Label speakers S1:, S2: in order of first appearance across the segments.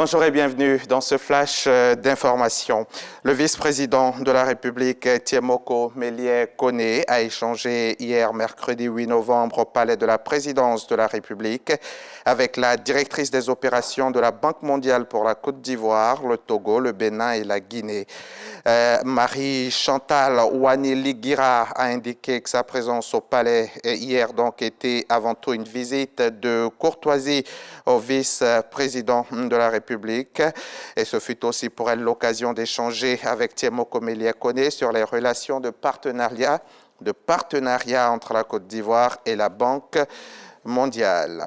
S1: Bonjour et bienvenue dans ce flash d'information. Le vice-président de la République, Tiemoko Melie-Kone, a échangé hier, mercredi 8 novembre, au palais de la présidence de la République avec la directrice des opérations de la Banque mondiale pour la Côte d'Ivoire, le Togo, le Bénin et la Guinée. Marie-Chantal Ouani-Ligira a indiqué que sa présence au palais hier donc était avant tout une visite de courtoisie au vice-président de la République. Et ce fut aussi pour elle l'occasion d'échanger avec Tiemoko Melie-Kone sur les relations de partenariat entre la Côte d'Ivoire et la Banque mondiale.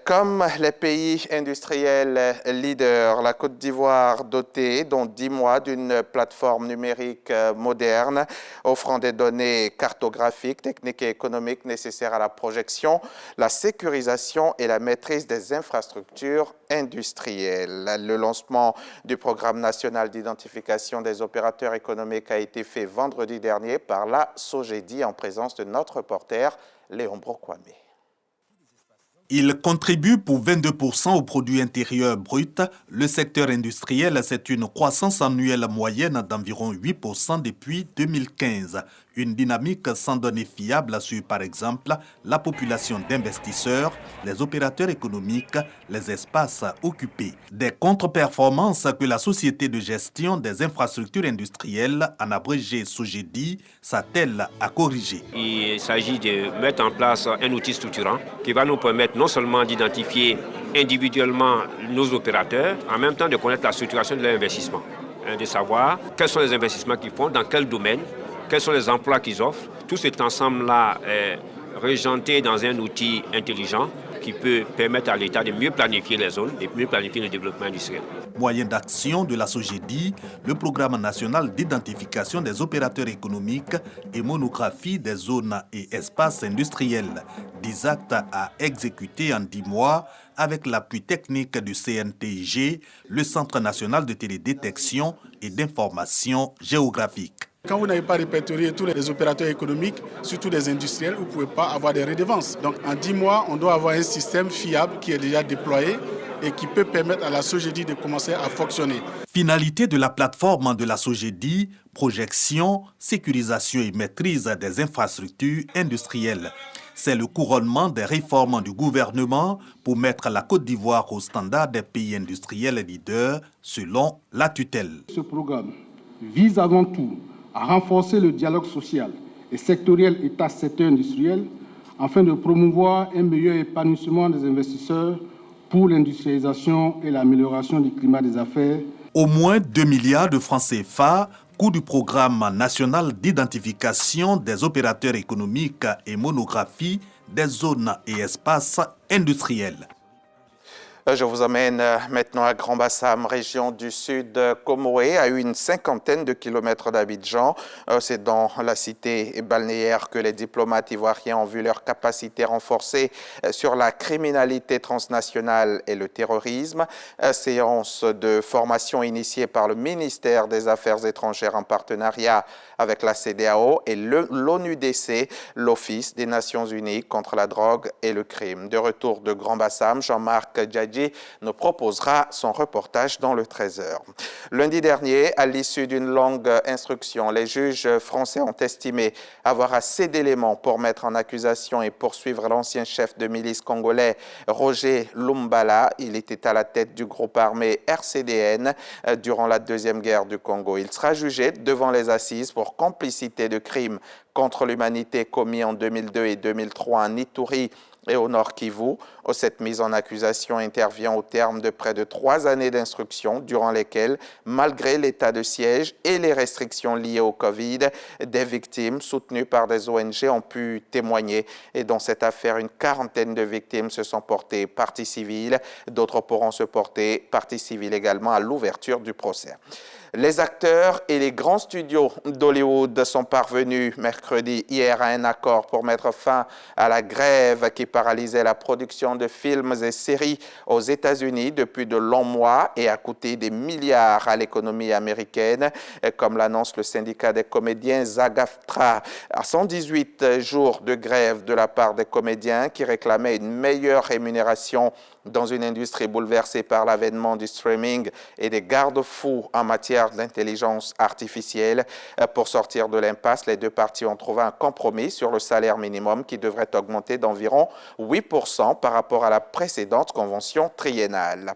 S1: Comme les pays industriels leaders, la Côte d'Ivoire dotée, dont 10 mois, d'une plateforme numérique moderne, offrant des données cartographiques, techniques et économiques nécessaires à la projection, la sécurisation et la maîtrise des infrastructures industrielles. Le lancement du programme national d'identification des opérateurs économiques a été fait vendredi dernier par la SOGEDI en présence de notre reporter Léon Brokwame.
S2: Il contribue pour 22% au produit intérieur brut. Le secteur industriel, c'est une croissance annuelle moyenne d'environ 8% depuis 2015. Une dynamique sans données fiables sur, par exemple, la population d'investisseurs, les opérateurs économiques, les espaces occupés. Des contre-performances que la Société de gestion des infrastructures industrielles, en abrégé SOGEDI, s'attelle à corriger.
S3: Il s'agit de mettre en place un outil structurant qui va nous permettre non seulement d'identifier individuellement nos opérateurs, en même temps de connaître la structuration de leur investissement, de savoir quels sont les investissements qu'ils font, dans quel domaine, quels sont les emplois qu'ils offrent. Tout cet ensemble-là est regenté dans un outil intelligent qui peut permettre à l'État de mieux planifier les zones, de mieux planifier le développement industriel.
S2: Moyen d'action de la SOGEDI, le programme national d'identification des opérateurs économiques et monographie des zones et espaces industriels. 10 actes à exécuter en 10 mois avec l'appui technique du CNTIG, le Centre national de télédétection et d'information géographique.
S4: Quand vous n'avez pas répertorié tous les opérateurs économiques, surtout des industriels, vous ne pouvez pas avoir des redevances. Donc en 10 mois, on doit avoir un système fiable qui est déjà déployé et qui peut permettre à la SOGEDI de commencer à fonctionner.
S2: Finalité de la plateforme de la SOGEDI, projection, sécurisation et maîtrise des infrastructures industrielles. C'est le couronnement des réformes du gouvernement pour mettre la Côte d'Ivoire au standard des pays industriels leaders selon la tutelle.
S5: Ce programme vise avant tout à renforcer le dialogue social et sectoriel État-secteur industriel afin de promouvoir un meilleur épanouissement des investisseurs pour l'industrialisation et l'amélioration du climat des affaires.
S2: Au moins 2 milliards de francs CFA, coût du programme national d'identification des opérateurs économiques et monographie des zones et espaces industriels.
S1: Je vous emmène maintenant à Grand-Bassam, région du sud Comoé, à une cinquantaine de kilomètres d'Abidjan. C'est dans la cité balnéaire que les diplomates ivoiriens ont vu leur capacité renforcée sur la criminalité transnationale et le terrorisme. Séance de formation initiée par le ministère des Affaires étrangères en partenariat avec la CEDEAO et l'ONUDC, l'Office des Nations Unies contre la drogue et le crime. De retour de Grand-Bassam, Jean-Marc Djadji nous proposera son reportage dans le 13h. Lundi dernier, à l'issue d'une longue instruction, les juges français ont estimé avoir assez d'éléments pour mettre en accusation et poursuivre l'ancien chef de milice congolais Roger Lumbala. Il était à la tête du groupe armé RCDN durant la Deuxième Guerre du Congo. Il sera jugé devant les assises pour complicité de crimes contre l'humanité commis en 2002 et 2003 en Ituri et au Nord Kivu. Cette mise en accusation intervient au terme de près de 3 années d'instruction, durant lesquelles, malgré l'état de siège et les restrictions liées au Covid, des victimes soutenues par des ONG ont pu témoigner. Et dans cette affaire, une quarantaine de victimes se sont portées partie civile. D'autres pourront se porter partie civile également à l'ouverture du procès. Les acteurs et les grands studios d'Hollywood sont parvenus mercredi hier à un accord pour mettre fin à la grève qui paralysait la production de films et séries aux États-Unis depuis de longs mois et a coûté des milliards à l'économie américaine, comme l'annonce le syndicat des comédiens SAG-AFTRA. À 118 jours de grève de la part des comédiens qui réclamaient une meilleure rémunération dans une industrie bouleversée par l'avènement du streaming et des garde-fous en matière d'intelligence artificielle. Pour sortir de l'impasse, les deux parties ont trouvé un compromis sur le salaire minimum qui devrait augmenter d'environ 8% par rapport à la précédente convention triennale.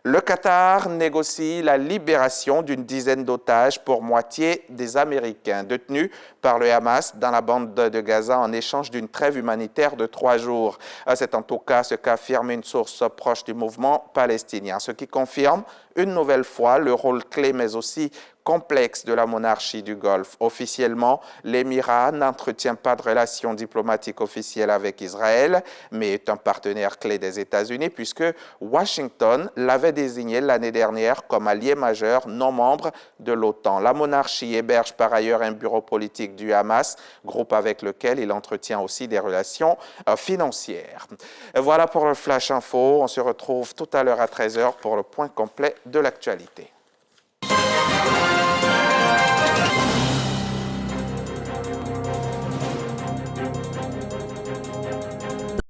S1: Le Qatar négocie la libération d'une dizaine d'otages pour moitié des Américains détenus par le Hamas dans la bande de Gaza en échange d'une trêve humanitaire de 3 jours. C'est en tout cas ce qu'affirme une source proche du mouvement palestinien, ce qui confirme une nouvelle fois le rôle clé mais aussi complexe de la monarchie du Golfe. Officiellement, l'Émirat n'entretient pas de relations diplomatiques officielles avec Israël, mais est un partenaire clé des États-Unis puisque Washington l'avait désigné l'année dernière comme allié majeur non membre de l'OTAN. La monarchie héberge par ailleurs un bureau politique du Hamas, groupe avec lequel il entretient aussi des relations financières. Voilà pour le Flash Info. On se retrouve tout à l'heure à 13h pour le point complet de l'actualité.